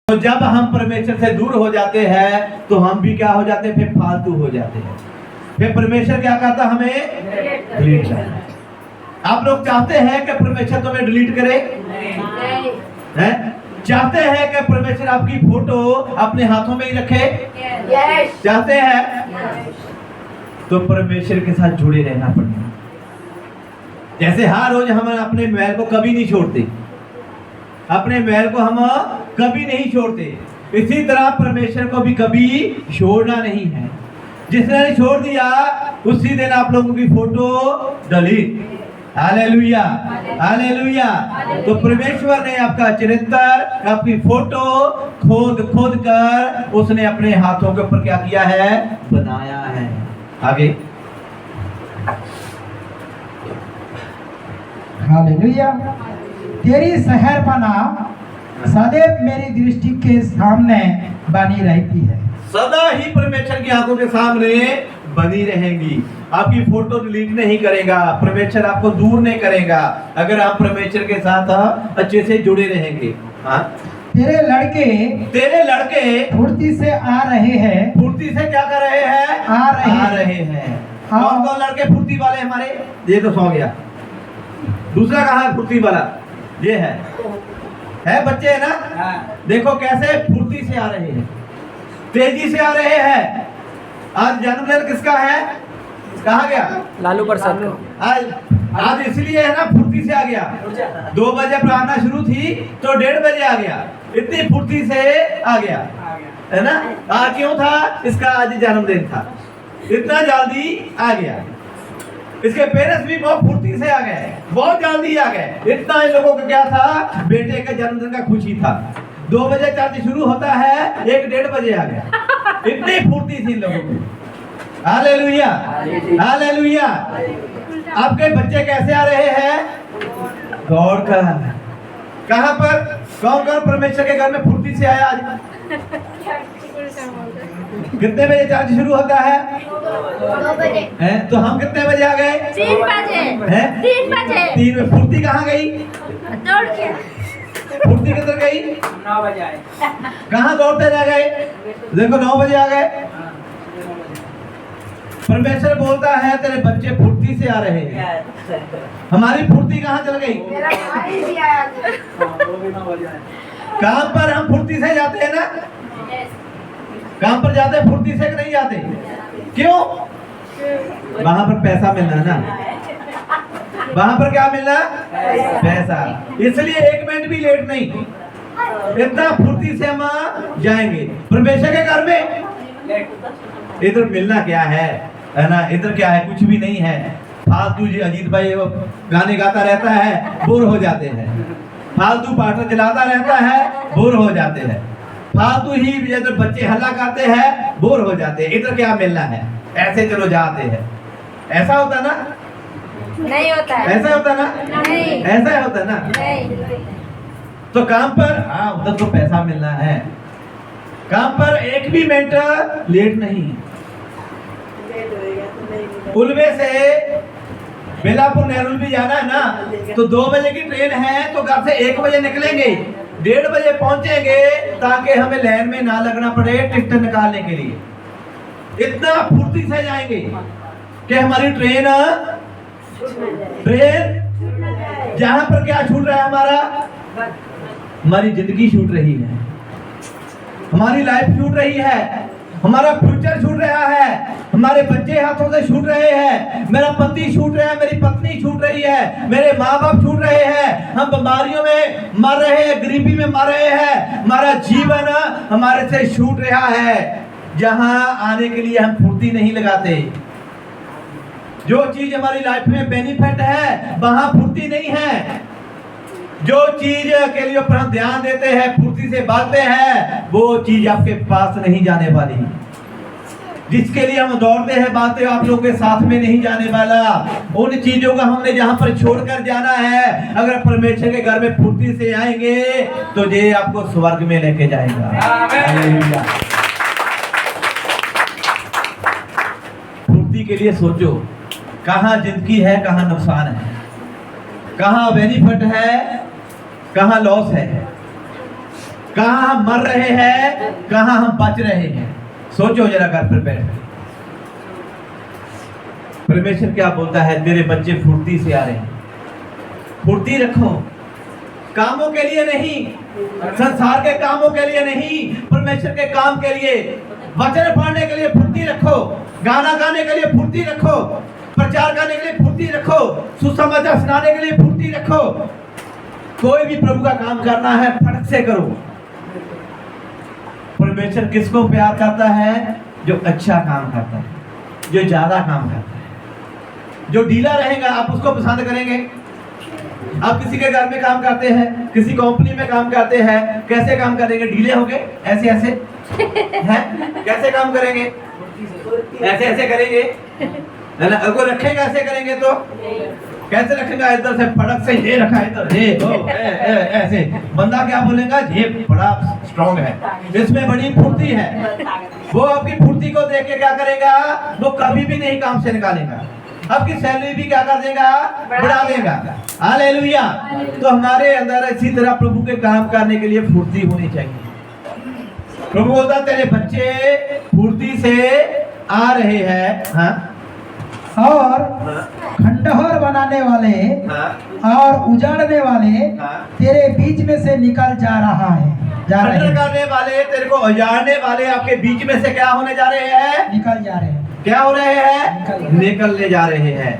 तो जब हम परमेश्वर से दूर हो जाते हैं तो हम भी क्या हो जाते हैं, फिर फालतू हो जाते हैं। फिर परमेश्वर क्या कहता हमें डिलीट करना। आप लोग चाहते हैं कि परमेश्वर तुम्हें डिलीट करे? हैं? चाहते हैं कि परमेश्वर आपकी फोटो अपने हाथों में ही रखे? चाहते हैं? तो परमेश्वर के साथ जुड़े रहना पड़ेगा। जैसे हर रोज हम अपने मोबाइल को कभी नहीं छोड़ते, अपने मोबाइल को हम कभी नहीं छोड़ते, इसी तरह परमेश्वर को भी कभी छोड़ना नहीं है। जिसने छोड़ दिया उसी दिन आप लोगों की फोटो डिलीट। Hallelujah, hallelujah. तो परमेश्वर ने आपका चरित्र, आपकी फोटो खोद कर उसने अपने हाथों के ऊपर क्या किया है, बनाया है। आगे हालेलुया। तेरी शहरपना सदैव मेरी दृष्टि के सामने बनी रहती है। सदा ही परमेश्वर की आंखों के सामने बनी रहेंगी। आपकी फोटो डिलीट नहीं करेगा, परमेश्वर आपको दूर नहीं करेगा अगर आप परमेश्वर के साथ अच्छे से जुड़े रहेंगे। हाँ, तेरे लड़के फुर्ती से आ रहे हैं। फुर्ती से क्या कर रहे हैं? आ रहे हैं। कौन कौन लड़के फुर्ती वाले हमारे? ये तो सो गया। दूसरा कहाँ है फुर्ती वाला? ये है बच्चे है ना? देखो कैसे फुर्ती से आ रहे हैं, तेजी से आ रहे हैं। आज जन्मदिन किसका है? कहा गया? लालू प्रसाद का। आज इसलिए है ना, फुर्ती से आ गया। 2 बजे प्रार्थना शुरू थी तो 1:30 बजे आ गया, इतनी फुर्ती से आ गया, है ना? आज क्यों था? इसका आज जन्मदिन था, इतना जल्दी आ गया। इसके पेरेंट्स भी बहुत फुर्ती से आ गए, बहुत जल्दी आ गए। इतना इन लोगों को क्या था, बेटे के जन्मदिन का खुशी था। 2 बजे चर्च शुरू होता है, 1-1:30 बजे आ गया, इतनी फुर्ती थी इन लोगों को। Hallelujah, hallelujah. आपके बच्चे कैसे आ रहे हैं? दौड़ कर। कहां पर? कौन कौन परमेश्वर के घर में फुर्ती से आया आज? कितने बजे चर्च शुरू होता है? 2 बजे। हैं? तो हम कितने बजे आ गए? 3 बजे। हैं? 3 बजे। 3 में फुर्ती कहाँ गई? दौड़ के। फुर्ती किधर गई? 9 बजे आए। कहाँ दौड़ते रह गए? देखो 9 बजे आ गए। परमेश्वर बोलता है तेरे बच्चे फुर्ती से आ रहे हैं। हमारी फुर्ती कहाँ चल गई? मेरा भाई भी आया था। काम पर हम फुर्ती से जाते हैं ना? काम पर जाते फुर्ती से कि नहीं जाते? क्यों? वहां पर पैसा मिलना ना, वहां पर क्या मिलना? पैसा। इसलिए 1 मिनट भी लेट नहीं, इतना फुर्ती से हम जाएंगे। परमेश्वर के घर में इधर मिलना क्या है ना? इधर क्या है? कुछ भी नहीं है। फालतू जी अजीत भाई वो गाने गाता रहता है, बोर हो जाते हैं। फालतू पार्टनर चलाता रहता है, बोर हो जाते हैं। फालतू ही इधर बच्चे हल्ला करते हैं, बोर हो जाते हैं। इधर क्या मिलना है? ऐसे चलो जाते हैं। ऐसा होता ना? नहीं होता है। ऐसा होता ना? नहीं। ऐसा होता ना? नहीं। तो काम पर हाँ, उधर तो पैसा मिलना है। काम पर 1 भी मिनट लेट नहीं। उलवे से बेलापुर नेहरू भी जाना है ना, तो 2 बजे की ट्रेन है तो घर से 1 बजे निकलेंगे, 1:30 बजे पहुंचेंगे ताकि हमें लाइन में ना लगना पड़े टिकट निकालने के लिए। इतना फुर्ती से जाएंगे कि हमारी ट्रेन जहां पर क्या छूट रहा है? हमारी जिंदगी छूट रही है, हमारी लाइफ छूट रही है, हमारा फ्यूचर छूट रहा है, हमारे बच्चे हाथों से छूट रहे हैं, मेरा पति छूट रहा है, मेरी पत्नी छूट रही है, मेरे माँ बाप छूट रहे हैं, हम बीमारियों में मर रहे हैं, गरीबी में मर रहे हैं, हमारा जीवन हमारे से छूट रहा है। जहां आने के लिए हम फुर्ती नहीं लगाते, जो चीज हमारी लाइफ में बेनिफिट है वहां फुर्ती नहीं है। जो चीज के लिए हम ध्यान देते हैं, फुर्ती से भागते हैं, वो चीज आपके पास नहीं जाने वाली। जिसके लिए हम दौड़ते हैं, भागते हैं, आप लोगों के साथ में नहीं जाने वाला। उन चीजों का हमने जहां पर छोड़कर जाना है, अगर परमेश्वर के घर में फुर्ती से आएंगे तो ये आपको स्वर्ग में लेके जाएगा। हालेलुया। फुर्ती के लिए सोचो, कहां जिंदगी है, कहां नुकसान है, कहां बेनिफिट है, कहां लॉस है, कहाँ हम मर रहे हैं, कहाँ हम बच रहे हैं। सोचो जरा घर पर बैठ। परमेश्वर क्या बोलता है, तेरे बच्चे फुर्ती से आ रहे हैं। फुर्ती रखो, कामों के लिए नहीं, संसार के कामों के लिए नहीं, परमेश्वर के काम के लिए। वचन पढ़ने के लिए फुर्ती रखो, गाना गाने के लिए फुर्ती रखो, प्रचार करने के लिए फुर्ती रखो, सुसमाचार सुनाने के लिए फुर्ती रखो। कोई भी प्रभु का काम करना है, फटक से करो। परमेश्वर किसको प्यार करता है? जो अच्छा काम करता है, जो ज्यादा काम करता है। जो ढीला रहेगा आप उसको पसंद करेंगे। आप किसी के घर में काम करते हैं, किसी कंपनी में काम करते हैं, कैसे काम करेंगे? ढीले होंगे, ऐसे ऐसे हैं? कैसे काम करेंगे? ऐसे ऐसे करेंगे, है ना? अगर रखेगा ऐसे करेंगे तो कैसे रखेगा? इधर से फड़क से ये रखा इधर, ये ऐसे बंदा क्या बोलेगा? ये बड़ा स्ट्रॉन्ग है, इसमें बड़ी फुर्ती है। वो आपकी फुर्ती को देख के क्या करेगा? वो कभी भी नहीं काम से निकालेगा, आपकी सैलरी भी क्या कर देगा? बढ़ा देगा। हालेलुया। तो हमारे अंदर इसी तरह प्रभु के काम करने के लिए फुर्ती होनी चाहिए। प्रभु बोलता तेरे बच्चे फुर्ती से आ रहे हैं। हाँ? और खंडहर बनाने वाले हाँ? और उजाड़ने वाले हाँ? तेरे बीच में से निकल जा रहा है, जा रहे खंडन हैं, करने वाले, तेरे को उजाड़ने वाले आपके बीच में से क्या होने जा रहे हैं? निकल जा रहे हैं। क्या हो रहे हैं? निकलने जा रहे हैं।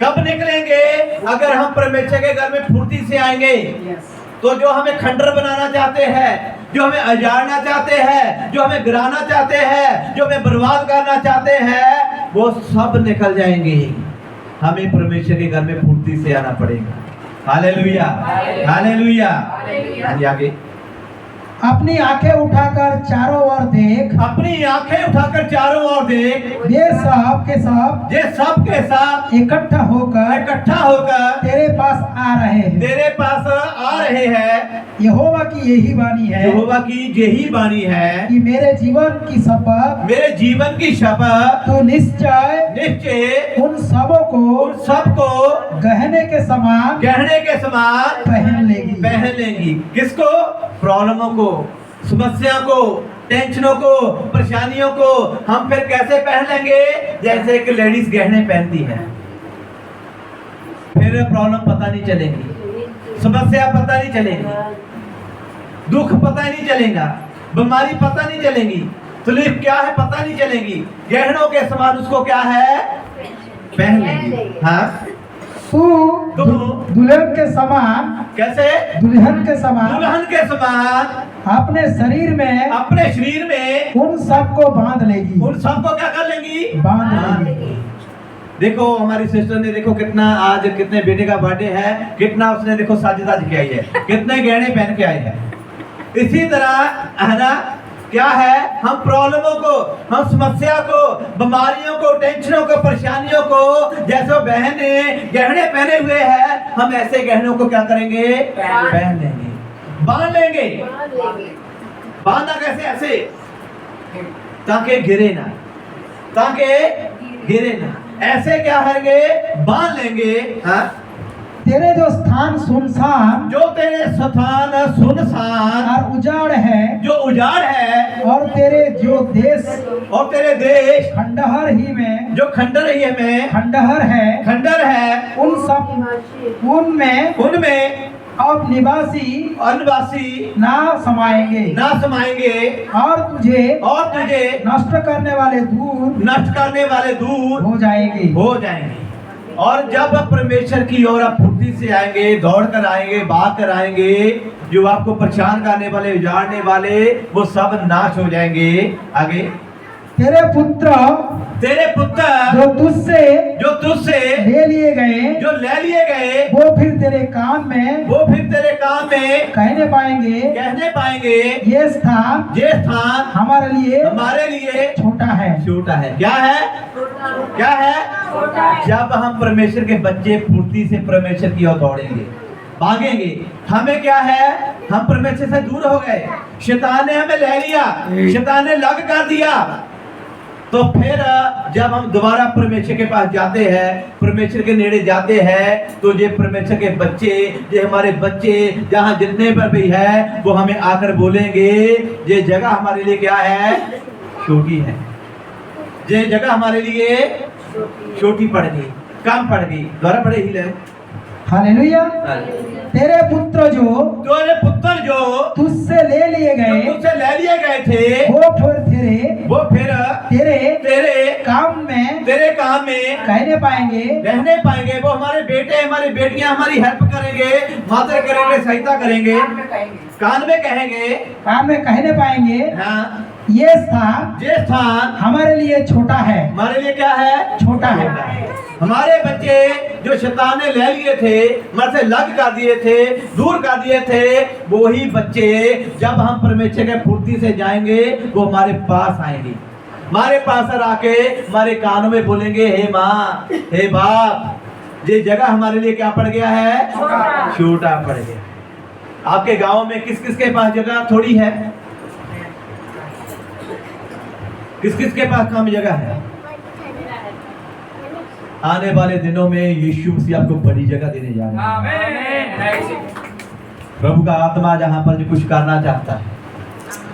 कब निकलेंगे? अगर हम परमेश्वर के घर में फुर्ती से आएंगे। तो जो हमें खंडर बनाना चाहते हैं, जो हमें अजाड़ना चाहते हैं, जो हमें गिराना चाहते हैं, जो हमें बर्बाद करना चाहते हैं, वो सब निकल जाएंगे। हमें परमेश्वर के घर में फुर्ती से आना पड़ेगा। Hallelujah, hallelujah. आगे अपनी आंखें उठाकर चारों ओर देख, अपनी आंखें उठाकर चारों ओर देख। ये सब के सब इकट्ठा होकर तेरे पास आ रहे हैं। तेरे पास आ रहे हैं। यहोवा की यही वाणी है, यहोवा की यही वाणी है कि मेरे जीवन की शपथ, मेरे जीवन की शपथ तो निश्चय निश्चय उन सबको गहने के समान पहन लेंगी। किसको? प्रॉब्लमों को, समस्या को, टेंशनों को, परेशानियों को हम फिर कैसे पहन लेंगे? जैसे कि लेडीज गहने पहनती है। फिर प्रॉब्लम पता नहीं चलेगी, समस्या पता नहीं चलेगी, दुख पता नहीं चलेगा, बीमारी पता नहीं चलेगी, तकलीफ क्या है पता नहीं चलेगी। गहनों के समान उसको क्या है? पहन लेंगी। हाँ? तू दुल्हन के समान, कैसे? दुल्हन के समान अपने शरीर में उन सबको बांध लेगी। उन सबको क्या कर लेंगी? बांध लेगी। देखो हमारी सिस्टर ने, देखो कितना, आज कितने बेटे का बर्थडे है, कितना उसने देखो साज किया है, कितने गहने पहन के आई है। इसी तरह है ना, क्या है? हम प्रॉब्लमों को, हम समस्या को, बीमारियों को, टेंशनों को, परेशानियों को, जैसे बहने गहने पहने हुए हैं, हम ऐसे गहनों को क्या करेंगे? पहन लेंगे, बांध लेंगे। बांधना कैसे? ऐसे, ताकि गिरे ना, ऐसे क्या करेंगे? बांध लेंगे। हाँ? तेरे जो स्थान सुनसान, और उजाड़ है, और तेरे देश खंडहर ही में, जो खंडर है, उनमें अब निवासी ना समाएंगे, और तुझे नष्ट करने वाले दूर हो जाएंगे। और जब आप परमेश्वर की ओर आप फुर्ती से आएंगे, दौड़ कर आएंगे, भाग कर आएंगे, जो आपको परेशान करने वाले, उजाड़ने वाले, वो सब नाश हो जाएंगे। आगे तेरे पुत्र जो तुझसे ले लिए गए, वो फिर तेरे काम में कहने पाएंगे, ये स्थान हमारे लिए छोटा है। क्या है? जब हम परमेश्वर के बच्चे फुर्ती से परमेश्वर की ओर दौड़ेंगे, भागेंगे, हमें क्या है? हम परमेश्वर से दूर हो गए, शैतान ने हमें ले लिया, शैतान ने लग कर दिया। तो फिर जब हम दोबारा परमेश्वर के पास जाते हैं, परमेश्वर के नेड़े जाते हैं, तो ये परमेश्वर के बच्चे, ये हमारे बच्चे जहाँ जितने पर भी है, वो हमें आकर बोलेंगे ये जगह हमारे लिए क्या है, छोटी है, ये जगह हमारे लिए छोटी पड़ गई, कम पड़ गई। द्वारा पड़े ही ले हालेलुया। तेरे पुत्र जो तुझसे ले लिए गए थे, वो फिर तेरे काम में कहने पाएंगे, रहने पाएंगे। वो हमारे बेटे हमारी बेटियां हमारी हेल्प करेंगे, मदद करेंगे, सहायता करेंगे, कान में कहने पाएंगे। हाँ, ये स्थान हमारे लिए छोटा है। हमारे लिए क्या है, छोटा है। हमारे बच्चे जो शैतान ने ले लिए थे, मर से लग कर दिए थे, दूर कर दिए थे, वो ही बच्चे जब हम परमेश्वर के फुर्ती से जाएंगे, वो हमारे पास आएंगे, हमारे पास आके हमारे कानों में बोलेंगे, हे माँ, हे बाप, ये जगह हमारे लिए क्या पड़ गया है, छोटा पड़ गया। आपके गांव में किस किस के पास जगह थोड़ी है, किस किस के पास कम जगह है? आने वाले दिनों में यीशु मसीह आपको बड़ी जगह देने जा रहे हैं। प्रभु का आत्मा जहां पर जो कुछ करना चाहता है,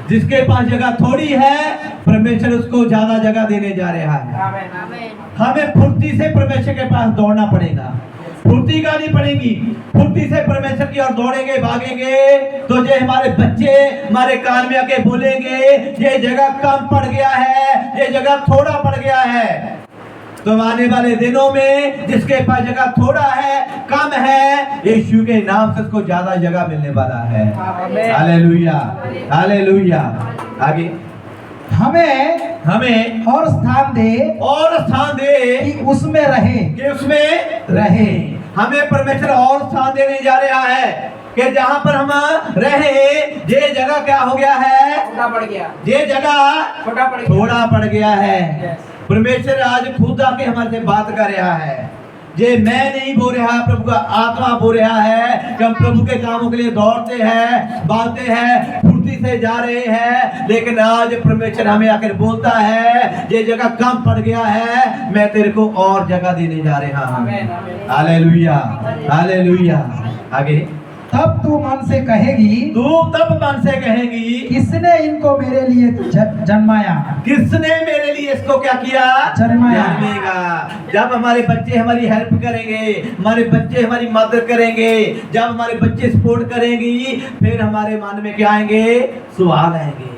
जिसके पास जगह थोड़ी है, परमेश्वर उसको ज्यादा जगह देने जा रहा है। हमें फुर्ती से परमेश्वर के पास दौड़ना पड़ेगा, फुर्ती करनी पड़ेगी। फुर्ती से परमेश्वर की ओर दौड़ेंगे, भागेंगे, तो ये हमारे बच्चे हमारे कान में आके बोलेंगे, ये जगह कम पड़ गया है, ये जगह थोड़ा पड़ गया है। तो आने वाले दिनों में जिसके पास जगह थोड़ा है, कम है, यीशु के नाम से उसको ज्यादा जगह मिलने वाला है। Hallelujah, hallelujah. आगे हमें और स्थान दे कि उसमें रहे। हमें परमेश्वर और स्थान देने जा रहा है कि जहाँ पर हम रहे, ये जगह क्या हो गया है, छोटा पड़ गया, ये जगह थोड़ा पड़ गया है। परमेश्वर आज खुद आके हमारे से बात कर रहा है। ये मैं नहीं बोल रहा, प्रभु का आत्मा बोल रहा है कि हम प्रभु के कामों के लिए दौड़ते हैं, भागते हैं, फुर्ती से जा रहे हैं, लेकिन आज परमेश्वर हमें आकर बोलता है, ये जगह कम पड़ गया है, मैं तेरे को और जगह देने जा रहा हूँ। Hallelujah, hallelujah. आगे तब तू मन से कहेगी, किसने इनको मेरे लिए जन्माया, किसने मेरे लिए इसको क्या किया, जन्मेगा। जब हमारे बच्चे हमारी हेल्प करेंगे, हमारे बच्चे हमारी मदद करेंगे, जब हमारे बच्चे सपोर्ट करेंगी, फिर हमारे मन में क्या आएंगे, सवाल आएंगे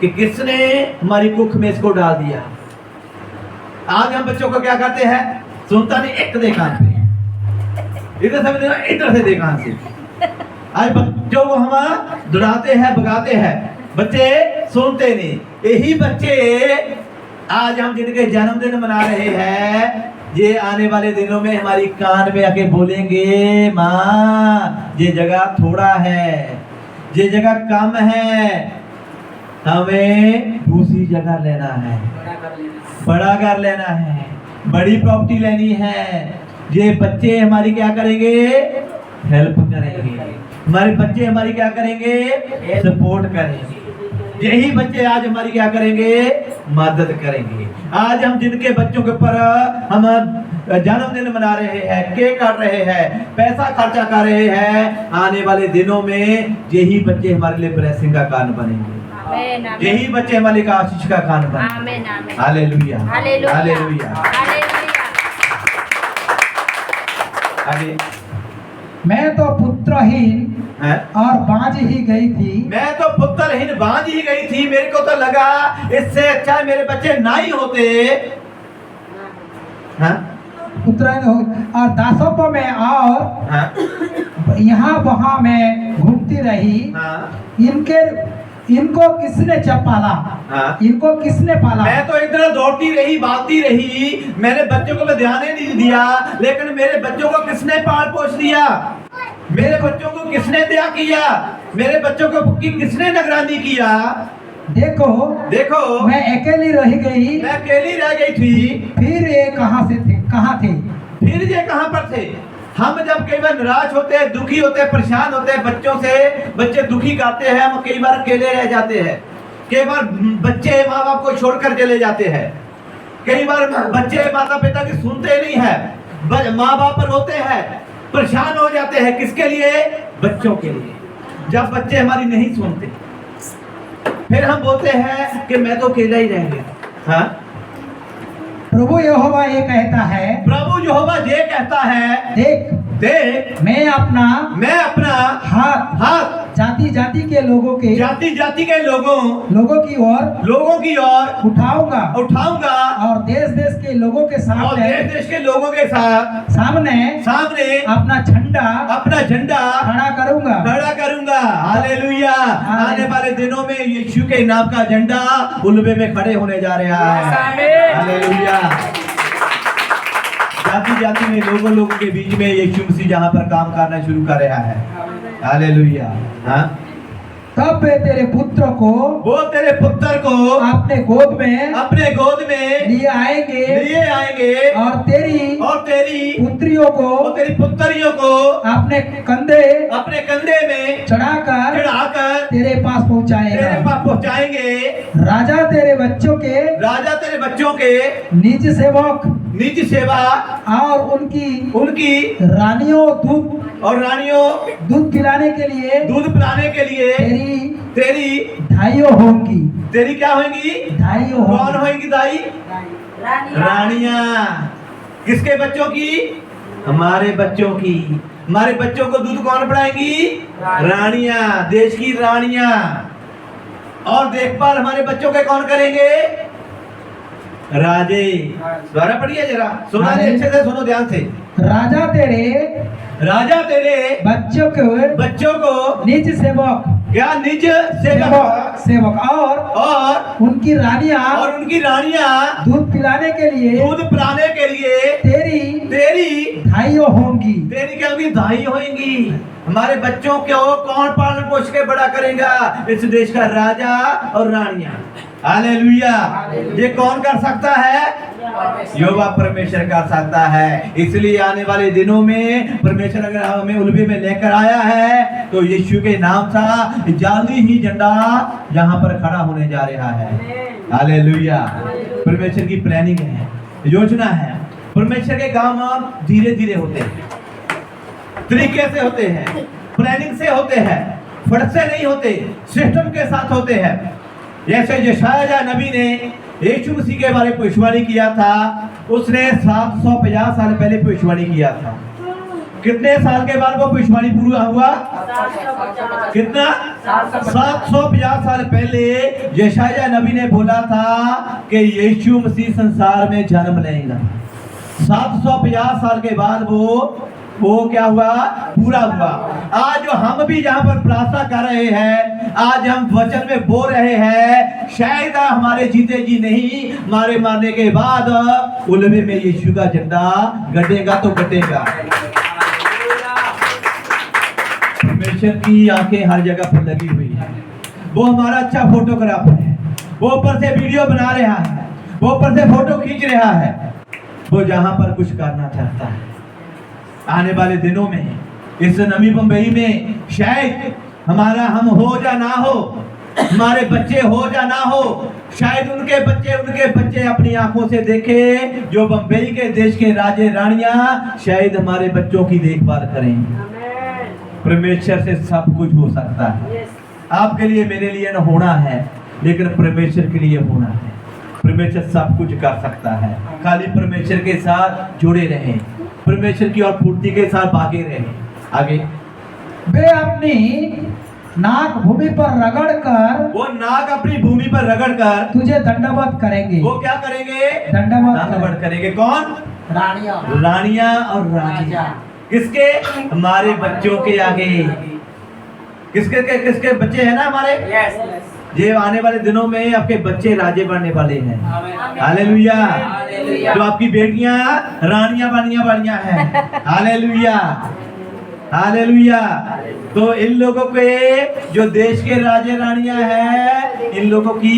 कि किसने हमारी कुख में इसको डाल दिया। आज हम बच्चों को क्या करते हैं, सुनता नहीं, एक देखा इधर से इधर से देखा से। आज बच्चों को हम दौड़ाते हैं, भगाते हैं, बच्चे सुनते नहीं। यही बच्चे आज हम जिनके जन्मदिन मना रहे हैं, ये आने वाले दिनों में हमारी कान में आके बोलेंगे, माँ ये जगह थोड़ा है, ये जगह कम है, हमें दूसरी जगह लेना है, बड़ा घर लेना है, बड़ी प्रॉपर्टी लेनी है। ये बच्चे हमारी क्या करेंगे, हेल्प करेंगे, हमारे बच्चे हमारी क्या करेंगे, सपोर्ट करेंगे। यही बच्चे आज हमारी क्या करेंगे, मदद करेंगे। आज हम जिनके बच्चों के ऊपर हम जन्मदिन मना रहे हैं, केक काट रहे हैं, पैसा खर्चा कर रहे हैं, आने वाले दिनों में यही बच्चे हमारे लिए ब्लेसिंग का कारण बनेंगे, यही बच्चे हमारे लिए आशीष का कारण बनेंगे। Hallelujah, hallelujah. आगे मैं तो पुत्रहीन और बांझ ही गई थी, मैं तो पुत्रहीन बांझ ही गई थी। मेरे को तो लगा इससे अच्छा मेरे बच्चे ना ही होते। पुत्रहीन हो और दासत्व में और यहाँ वहाँ में घूमती रही। इनको किसने पाला, इनको किसने पाला। मैं तो इधर दौड़ती रही, भागती रही, मेरे बच्चों को मैं ध्यान ही नहीं दिया, लेकिन मेरे बच्चों को किसने पाल पोष दिया, मेरे बच्चों को किसने दया किया, मेरे बच्चों को किसने निगरानी किया। देखो मैं अकेली रह गई, मैं अकेली रह गई थी। फिर ये कहाँ थे, फिर ये कहाँ पर थे। हम जब कई बार निराश होते हैं, दुखी होते हैं, परेशान होते हैं बच्चों से, बच्चे दुखी करते हैं, हम कई बार अकेले रह जाते हैं, कई बार बच्चे माँ बाप को छोड़कर चले जाते हैं, कई बार बच्चे माता पिता की सुनते नहीं है, माँ बाप पर रोते हैं, परेशान हो जाते हैं। किसके लिए? बच्चों के लिए। जब बच्चे हमारी नहीं सुनते, फिर हम बोलते हैं कि मैं तो अकेला ही रह गया। हाँ, प्रभु यहोवा ये कहता है, प्रभु यहोवा ये कहता है, देख देख मैं अपना हाथ जाति जाति के लोगों के लोगों की ओर उठाऊंगा और देश देश के लोगों के सामने अपना झंडा खड़ा करूंगा। हालेलुया। आने वाले दिनों में यीशु के नाम का झंडा उल्बे में खड़े होने जा रहा है। हालेलुया। जाति जाति में लोगों के बीच में यीशु मसीह जहाँ पर काम करना शुरू कर रहा है। हालेलुया। हाँ, तब वे तेरे पुत्र को अपने गोद में लिए आएंगे और तेरी पुत्रियों को अपने कंधे में चढ़ाकर तेरे पास पहुंचाएंगे। राजा तेरे बच्चों के निज सेवा और उनकी रानियों दूध पिलाने के लिए तेरी धाइयों होंगी। तेरी क्या होंगी? धाइयों होंगी। कौन होंगी दाई? रानियां। किसके बच्चों की? हमारे बच्चों की। हमारे बच्चों को दूध कौन पिलाएंगी? रानियां, देश की रानियां। और देखभाल हमारे बच्चों के कौन करेंगे? राजे। द्वारा पढ़िए जरा, सुना दे अच्छे से, सुनो ध्यान से। राजा तेरे बच्चों को निज सेवक और उनकी रानियां दूध पिलाने के लिए तेरी धाइयों होंगी। तेरी क्या होगी? धाई होंगी। हमारे बच्चों को कौन पालन पोष के बड़ा करेगा? इस देश का राजा और रानियां। हालेलुया। ये कौन कर सकता है? यहोवा परमेश्वर कर सकता है। इसलिए आने वाले दिनों में परमेश्वर अगर हमें उल्बे में लेकर आया है तो यीशु के नाम से जल्दी ही झंडा यहाँ पर खड़ा होने जा रहा है। हालेलुया। परमेश्वर की प्लानिंग है, योजना है। परमेश्वर के काम धीरे धीरे होते हैं, तरीके से होते हैं, प्लानिंग से होते हैं, फट से नहीं होते, सिस्टम के साथ होते हैं। जैसे यशायाह नबी ने यीशु मसीह के बारे में भविष्यवाणी किया था, उसने 750 साल पहले भविष्यवाणी किया था। कितने साल के बाद वो भविष्यवाणी पूरा हुआ? कितना? 750 साल पहले यशायाह नबी ने बोला था कि यीशु मसीह संसार में जन्म लेगा। 750 साल के बाद वो क्या हुआ? पूरा हुआ। आज जो हम भी यहाँ पर प्रार्थना कर रहे हैं, आज हम वचन में बोल रहे हैं, शायद हमारे जीते जी नहीं, हमारे मारने के बाद उल्बे में यीशु का झंडा गटेगा तो गटेगा। परमेश्वर की आंखें हर जगह पर लगी हुई है। वो हमारा अच्छा फोटोग्राफर है, वो ऊपर से वीडियो बना रहा है, वो ऊपर से फोटो खींच रहा है। वो जहाँ पर कुछ करना चाहता है। आने वाले दिनों में इस नवी मुंबई में शायद हम हो या ना हो, हमारे बच्चे हो या ना हो, शायद उनके बच्चे अपनी आंखों से देखे जो मुंबई के देश के राजे रानियां शायद हमारे बच्चों की देखभाल करेंगे। परमेश्वर से सब कुछ हो सकता है। आपके लिए मेरे लिए न होना है, लेकिन परमेश्वर के लिए होना है। परमेश्वर सब कुछ कर सकता है। खाली परमेश्वर के साथ जुड़े रहें, परमेश्वर की और पूर्ति के साथ भागे रहें। आगे वे अपनी नाक भूमि पर अपनी भूमि पर रगड़कर तुझे दंडवत करेंगे। वो क्या करेंगे? दंडवत करेंगे। कौन? रानियां और राजा। किसके? हमारे बच्चों के आगे। किसके बच्चे हैं ना हमारे? ये आने वाले दिनों में आपके बच्चे राजे बनने वाले हैं। हालेलुया। तो आपकी बेटियां रानियां बनने वाली हैं। Hallelujah, hallelujah. तो इन लोगों के जो देश के राजे रानियां हैं, इन लोगों की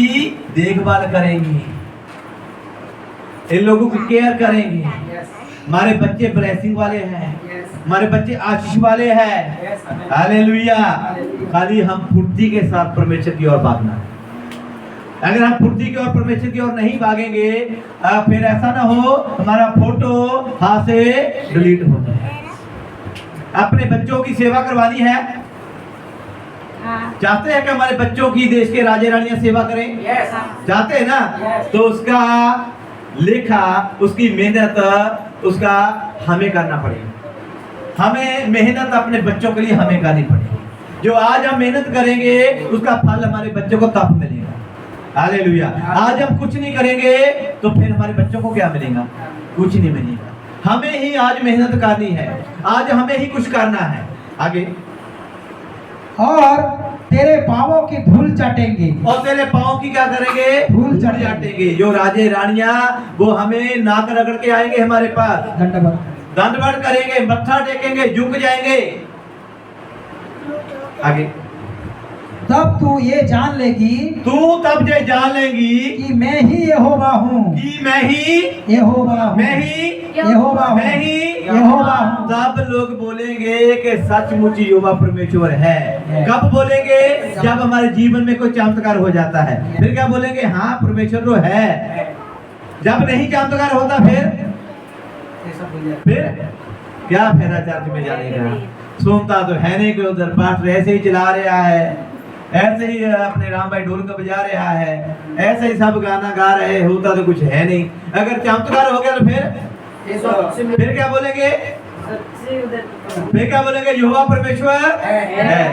देखभाल करेंगी, इन लोगों की केयर करेंगे। हमारे बच्चे ब्लेसिंग वाले हैं, हमारे बच्चे आशीष वाले हैं। हालेलुया। खाली हम फुर्ती के साथ परमेश्वर की ओर भागना। अगर हम फुर्ती की ओर परमेश्वर की ओर नहीं भागेंगे, फिर ऐसा ना हो हमारा फोटो हाथ से डिलीट हो जाए। अपने बच्चों की सेवा करवानी है, चाहते हैं कि हमारे बच्चों की देश के राजे रानियां सेवा करें? चाहते हैं ना? तो उसका लेखा, उसकी मेहनत, उसका हमें करना पड़ेगा। हमें मेहनत अपने बच्चों के लिए हमें करनी पड़ेगी। जो आज हम मेहनत करेंगे उसका फल हमारे बच्चों को तब मिलेगा। हालेलुया। आज हम कुछ नहीं करेंगे तो फिर हमारे बच्चों को क्या मिलेगा? कुछ नहीं मिलेगा। हमें ही आज मेहनत करनी है, आज हमें ही कुछ करना है। आगे, और तेरे पांवों की धूल चाटेंगे। और तेरे पांव की क्या करेंगे? धूल चाटेंगे। जो राजे रानियां वो हमें नाक रगड़ के आएंगे हमारे पास, दंडवत करेंगे, मत्था टेकेंगे, झुक जाएंगे। आगे, तब तू ये जान लेगी, तू तब ये जान लेगी कि मैं ही यहोवा हूँ, कि मैं ही यहोवा हूँ, मैं ही यहोवा हूँ, मैं ही यहोवा हूँ। तब लोग बोलेंगे कि सचमुच यहोवा परमेश्वर है। कब बोलेंगे? जब हमारे जीवन में कोई चमत्कार हो जाता है, फिर क्या बोलेंगे? हाँ, परमेश्वर तो है। जब नहीं चमत्कार होता फिर क्या फायदा चर्च में जाने का? सुनता तो है नहीं, कोई उधर पास्टर ऐसे ही चला रहा है, ऐसे ही अपने राम भाई ढोल को बजा रहा है, ऐसे ही सब गाना गा रहे, होता तो कुछ है नहीं। अगर चमत्कार हो गया तो फिर क्या बोलेंगे? फिर क्या बोलेंगे? यहोवा परमेश्वर है।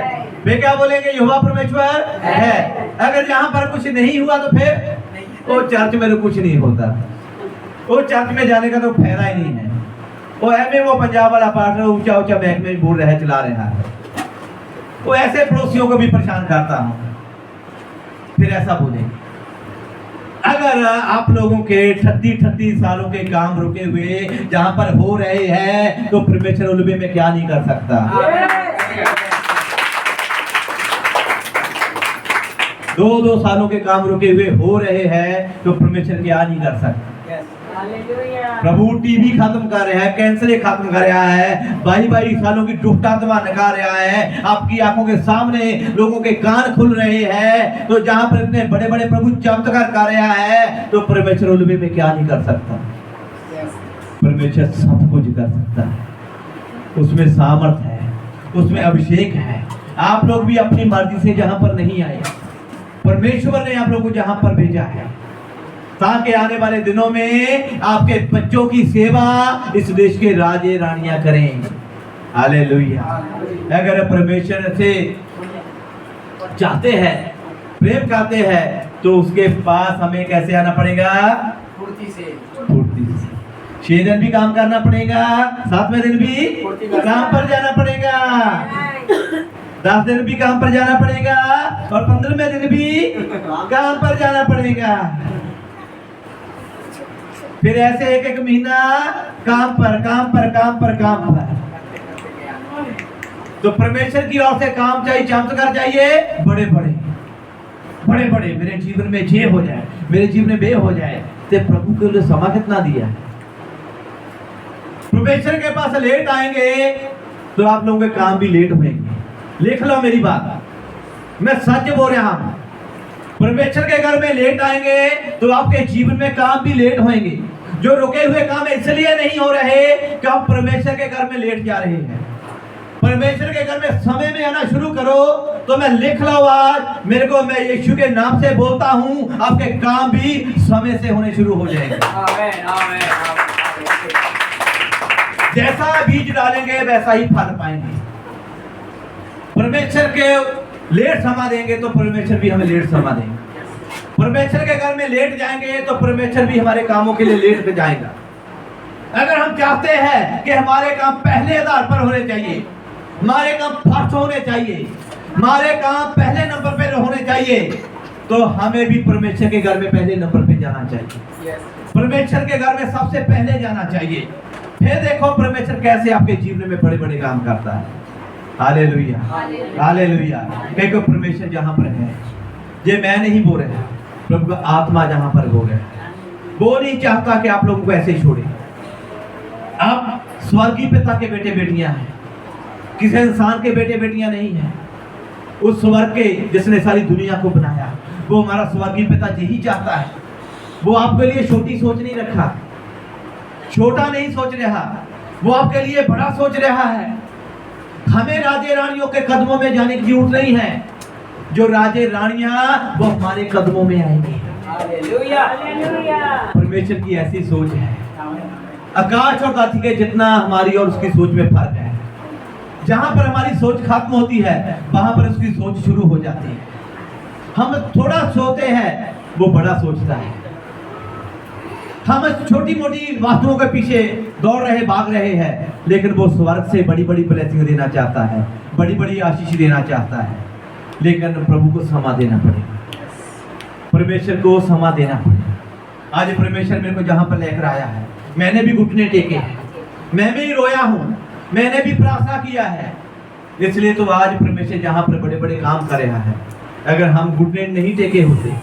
फिर क्या बोलेंगे? यहोवा परमेश्वर है। अगर यहाँ पर कुछ नहीं हुआ तो फिर वो चर्च में तो कुछ नहीं होता, वो चर्च में जाने का तो फायदा ही नहीं है। वो एम वो पंजाब वाला पार्टनर ऊंचा ऊंचा बैग में बोल रहा है, चला रहा है, वो ऐसे पड़ोसियों को भी परेशान करता हूं। फिर ऐसा बोले, अगर आप लोगों के 38 सालों के काम रुके हुए जहां पर हो रहे हैं तो परमेश्वर उलबे में क्या नहीं कर सकता? 2 सालों के काम रुके हुए हो रहे हैं तो परमेश्वर क्या नहीं कर सकता? प्रभु टीबी खत्म कर रहा है, कैंसर खत्म कर रहा है, 22 सालों की दुष्ट आत्मा निकाल रहा है, आपकी आंखों के सामने लोगों के कान खुल रहे हैं। तो जहां पर इतने बड़े बड़े प्रभु चमत्कार कर रहा है तो परमेश्वर उलबे में क्या नहीं कर सकता? परमेश्वर सब कुछ कर सकता है। उसमें सामर्थ है, उसमें अभिषेक है। आप लोग भी अपनी मर्जी से जहां पर नहीं आए, परमेश्वर ने आप लोगों को जहां पर भेजा है ताकि आने वाले दिनों में आपके बच्चों की सेवा इस देश के राजे रानियां करें। हालेलुया। अगर परमेश्वर से चाहते हैं, प्रेम करते हैं, तो उसके पास हमें कैसे आना पड़ेगा? फुर्ती से। 6 दिन भी काम करना पड़ेगा, 7वें दिन भी काम पर जाना पड़ेगा, 10 दिन भी काम पर जाना पड़ेगा और 15वें दिन भी काम पर जाना पड़ेगा। फिर ऐसे एक महीना काम पर। तो परमेश्वर की ओर से काम चाहिए, चमत्कार चाहिए, बड़े बड़े मेरे जीवन में ये हो जाए, मेरे जीवन में वे हो जाए। तो प्रभु के लिए समय कितना दिया है? परमेश्वर के पास लेट आएंगे तो आप लोगों के काम भी लेट होंगे। लिख लो मेरी बात, मैं सच बोल रहा हूं। परमेश्वर के घर में लेट आएंगे तो आपके जीवन में काम भी लेट होंगे। जो रुके हुए काम इसलिए नहीं हो रहे कि आप परमेश्वर के घर में लेट जा रहे हैं। परमेश्वर के घर में समय में आना शुरू करो तो मैं लिख लो आज, मेरे को, मैं यीशु के नाम से बोलता हूं, आपके काम भी समय से होने शुरू हो जाएंगे। जैसा बीज डालेंगे वैसा ही फल पाएंगे। परमेश्वर के लेट समा देंगे तो परमेश्वर भी हमें लेट समा देंगे। परमेश्वर के घर में लेट जाएंगे तो परमेश्वर भी हमारे कामों के लिए लेट जाएगा। अगर हम चाहते हैं कि हमारे काम पहले आधार पर होने चाहिए, हमारे काम फर्स्ट होने चाहिए, हमारे काम पहले नंबर पे होने चाहिए, तो हमें भी परमेश्वर के घर में पहले नंबर पे जाना चाहिए। परमेश्वर के घर में सबसे पहले जाना चाहिए। फिर देखो परमेश्वर कैसे आपके जीवन में बड़े बड़े काम करता है। Hallelujah, hallelujah. देखो परमेश्वर जहां पर है, ये मैं नहीं बोल रहा, प्रभु का आत्मा जहां पर बोल रहा है, वो नहीं चाहता कि आप लोगों को ऐसे ही छोड़े। आप स्वर्गीय पिता के बेटे बेटियां हैं, किसी इंसान के बेटे बेटियां नहीं हैं। उस स्वर्ग के जिसने सारी दुनिया को बनाया, वो हमारा स्वर्गीय पिता यही चाहता है। वो आपके लिए छोटी सोच नहीं रखा, छोटा नहीं सोच रहा, वो आपके लिए बड़ा सोच रहा है। हमें राजे रानियों के कदमों में जाने की जरूरत नहीं है, जो राजे रानियां वो हमारे कदमों में आएंगे। परमेश्वर की ऐसी सोच है। आकाश और धरती के जितना हमारी और उसकी सोच में फर्क है। जहां पर हमारी सोच खत्म होती है वहां पर उसकी सोच शुरू हो जाती है। हम थोड़ा सोचते हैं, वो बड़ा सोचता है। हम छोटी मोटी बातों के पीछे दौड़ रहे, भाग रहे हैं, लेकिन वो स्वर्ग से बड़ी बड़ी ब्लेसिंग देना चाहता है, बड़ी बड़ी आशीष देना चाहता है। लेकिन प्रभु को क्षमा देना पड़ेगा, परमेश्वर को क्षमा देना पड़ेगा। आज परमेश्वर मेरे को जहां पर लेकर आया है, मैंने भी घुटने टेके हैं, मैं भी रोया हूँ, मैंने भी प्रार्थना किया है। इसलिए तो आज परमेश्वर जहां पर बड़े बड़े काम कर रहा है। अगर हम घुटने नहीं टेके होते,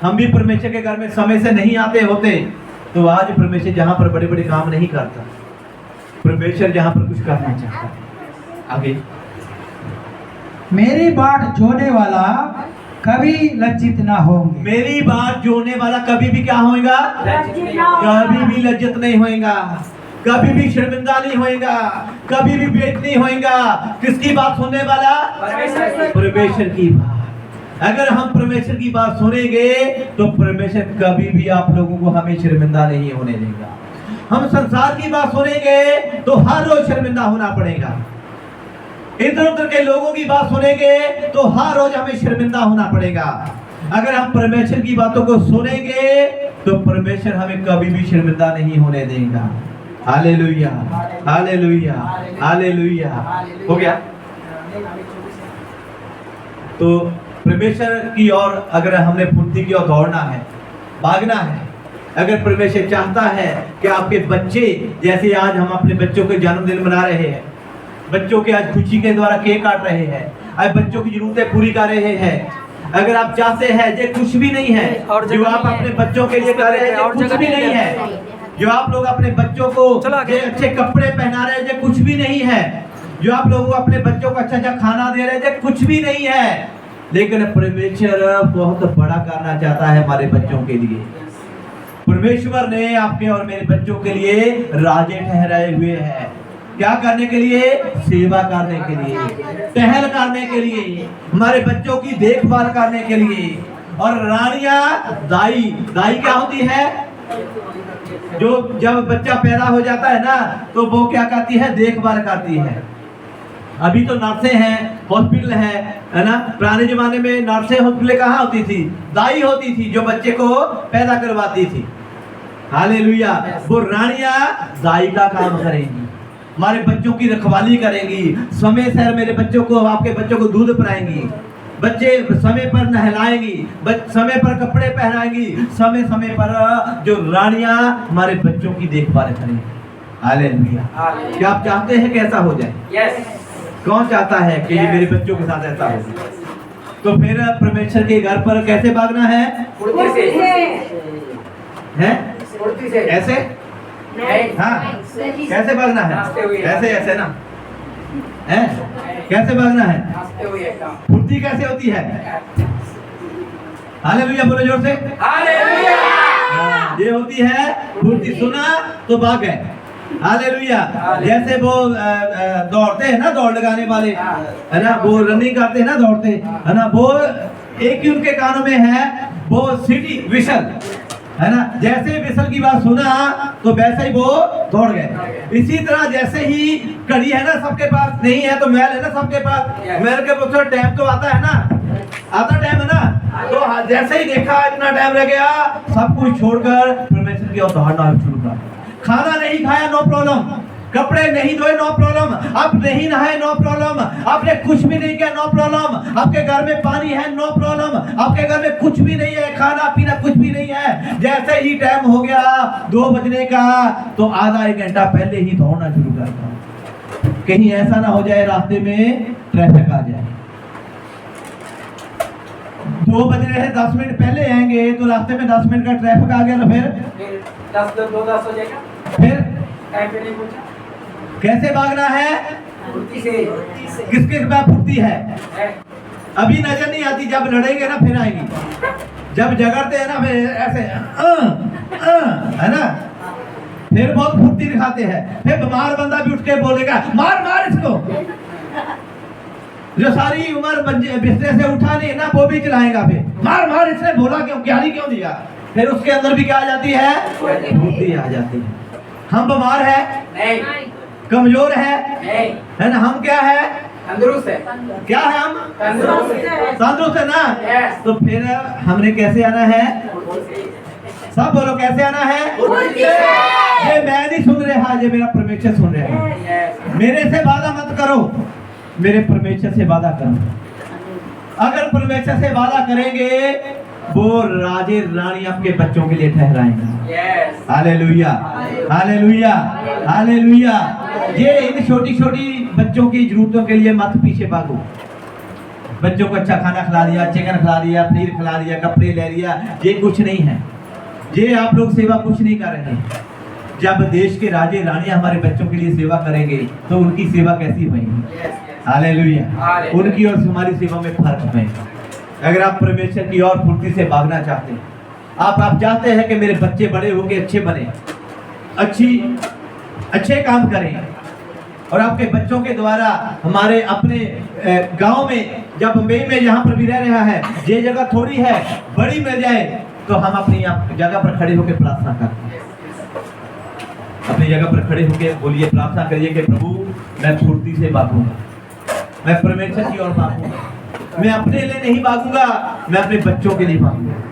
हम भी परमेश्वर के घर में समय से नहीं आते होते, तो आज परमेश्वर जहां पर बड़े बड़े काम नहीं करता। परमेश्वर जहां पर कुछ करना चाहता है। आगे, मेरी बाट जोने वाला कभी लज्जित ना होंगे। मेरी बात जोने वाला कभी भी क्या होएगा? कभी भी लज्जित नहीं होएगा, कभी भी शर्मिंदा नहीं होएगा, कभी भी बेइज्जत नहीं होएगा। किसकी बात सुनने वाला? परमेश्वर की बात। अगर हम परमेश्वर की बात सुनेंगे तो परमेश्वर कभी भी आप लोगों को हमें शर्मिंदा नहीं होने देगा। हम संसार की बात सुनेंगे तो हर रोज शर्मिंदा होना पड़ेगा। इधर उधर के लोगों की बात सुनेंगे तो हर रोज हमें शर्मिंदा होना पड़ेगा। अगर हम परमेश्वर की बातों को सुनेंगे तो परमेश्वर हमें कभी भी शर्मिंदा नहीं होने देगा। Hallelujah, hallelujah, hallelujah. हो गया? तो परमेश्वर की ओर अगर हमने फुर्ती की ओर दौड़ना है, भागना है, अगर परमेश्वर चाहता है कि आपके बच्चे, जैसे आज हम अपने बच्चों के जन्मदिन मना रहे हैं, बच्चों के आज खुशी के द्वारा केक काट रहे हैं, आज बच्चों की जरूरतें पूरी कर रहे हैं। अगर आप चाहते हैं जो कुछ भी नहीं है जो आप अपने बच्चों के लिए कर रहे हैं, कुछ भी नहीं है जो आप लोग अपने बच्चों को अच्छे कपड़े पहना रहे हैं, कुछ भी नहीं है जो आप लोग अपने बच्चों को अच्छा अच्छा खाना दे रहे हैं, कुछ भी नहीं है। लेकिन परमेश्वर बहुत बड़ा करना चाहता है हमारे बच्चों के लिए। परमेश्वर ने आपके और मेरे बच्चों के लिए राजे ठहराए हुए हैं। क्या करने के लिए? सेवा करने के लिए, टहल करने के लिए, हमारे बच्चों की देखभाल करने के लिए। और रानियां, दाई, दाई क्या होती है? जो जब बच्चा पैदा हो जाता है ना तो वो क्या करती है? देखभाल करती है। अभी तो नर्सें हैं, हॉस्पिटल है ना। पुराने जमाने में नर्सें हॉस्पिटल कहाँ होती थी? दाई होती थी जो बच्चे को पैदा करवाती थी। हालेलुया। वो रानियां दाई का काम करेंगी, हमारे बच्चों की रखवाली करेंगी, समय से मेरे बच्चों को, आपके बच्चों को दूध पिलाएंगी, बच्चे समय पर नहलाएंगी, समय पर कपड़े पहनाएंगी, समय समय पर जो रानियां हमारे बच्चों की देखभाल करेंगी। हालेलुया। क्या आप चाहते हैं कि ऐसा हो जाए? यस। कौन चाहता है कि ये मेरे बच्चों के साथ ऐसा हो? तो फिर परमेश्वर के घर पर कैसे भागना है? ऐसे? हाँ, कैसे भागना है? ऐसे ऐसे ना है? कैसे भागना है? फुर्ती कैसे होती है? हालेलुया बोलो जोर से। हालेलुया। ये होती है फुर्ती। सुना तो भाग गए। हालेलुया। जैसे वो दौड़ते हैं ना, दौड़ लगाने वाले है ना, वो रनिंग करते हैं ना, दौड़ते है ना, वो एक ही उनके कानों में है, वो सिटी विशल है ना। जैसे विशल की बात सुना तो वैसे ही वो दौड़ गए। इसी तरह जैसे ही कड़ी है ना सबके पास, नहीं है तो मैल है ना सबके पास, मैल के पास टाइम तो आता है ना, आता टाइम है ना। तो जैसे ही देखा इतना टाइम रह गया, सब कुछ छोड़कर परमेश्वर की ओर दौड़ना शुरू कर। खाना नहीं खाया, नो प्रॉब्लम। कपड़े नहीं धोए, नो प्रॉब्लम। आप नहीं नहाए, नो प्रॉब्लम। आपने कुछ भी नहीं किया, नो प्रॉब्लम। आपके घर में पानी है, नो प्रॉब्लम। आपके घर में कुछ भी नहीं है, खाना पीना कुछ भी नहीं है। जैसे ही टाइम हो गया 2 बजने का, तो आधा 1 घंटा पहले ही दौड़ना शुरू करता। कहीं ऐसा ना हो जाए रास्ते में ट्रैफिक आ जाए। 2 बज रहे हैं, 10 मिनट पहले आएंगे तो रास्ते में 10 मिनट का ट्रैफिक आ गया तो फिर 10 हो जाएगा। फिर टाइम पे नहीं पहुंचा। कैसे भागना है? फुर्ती से। किसके पास फुर्ती है? अभी नजर नहीं आती, जब लड़ेंगे ना फिर आएगी। जब झगड़ते हैं ना फिर ऐसे है ना, फिर बहुत फुर्ती दिखाते हैं। फिर बीमार बंदा भी उठ के बोलेगा मार मार इसको। जो सारी उम्र बिस्तर से उठा नहीं ना, वो भी चलाएगा फिर मार मार, इसने बोला क्यों, ज्ञानी क्यों दिया। फिर उसके अंदर भी क्या आ जाती है, फुर्ती आ जाती है। हम बीमार है नहीं, कमजोर है नहीं, ना, हम क्या है, तंदुरुस्त है, क्या है, हम तंदुरुस्त है। तंदुरुस्त है ना। Yes. तो फिर हमने कैसे आना है, सब बोलो कैसे आना है। ये मैं नहीं सुन रहा, ये मेरा परमेश्वर सुन रहा है। Yes. मेरे से वादा मत करो, मेरे परमेश्वर से वादा करो। अगर परमेश्वर से वादा करेंगे, वो राजे रानी आपके बच्चों के लिए ठहराएंगे। Yes. Hallelujah, hallelujah, hallelujah. ये इन छोटी छोटी बच्चों की जरूरतों के लिए मत पीछे भागो। बच्चों को अच्छा खाना खिला दिया, चिकन खिला दिया, पनीर खिला दिया, कपड़े ले लिया, ये कुछ नहीं है। ये आप लोग सेवा कुछ नहीं कर रहे हैं। जब देश के राजे रानी हमारे बच्चों के लिए सेवा करेंगे तो उनकी सेवा कैसी होगी। Yes. Yes. हालेलुया। हालेलुया। उनकी और हमारी सेवा में फर्क है। अगर आप परमेश्वर की और फुर्ती से भागना चाहते हैं, आप चाहते हैं कि मेरे बच्चे बड़े होके अच्छे बने, अच्छे काम करें, और आपके बच्चों के द्वारा हमारे अपने गांव में, जब मुंबई में जहाँ पर भी रह रहा है, ये जगह थोड़ी है, बड़ी मिल जाए तो हम अपनी जगह पर खड़े होकर प्रार्थना करते हैं। अपनी जगह पर खड़े होकर बोलिए, प्रार्थना करिए कि प्रभु मैं फुर्ती से भागूंगा, मैं परमेश्वर की ओर भागूंगा, मैं अपने लिए नहीं भागूंगा, मैं अपने बच्चों के लिए भागूंगा।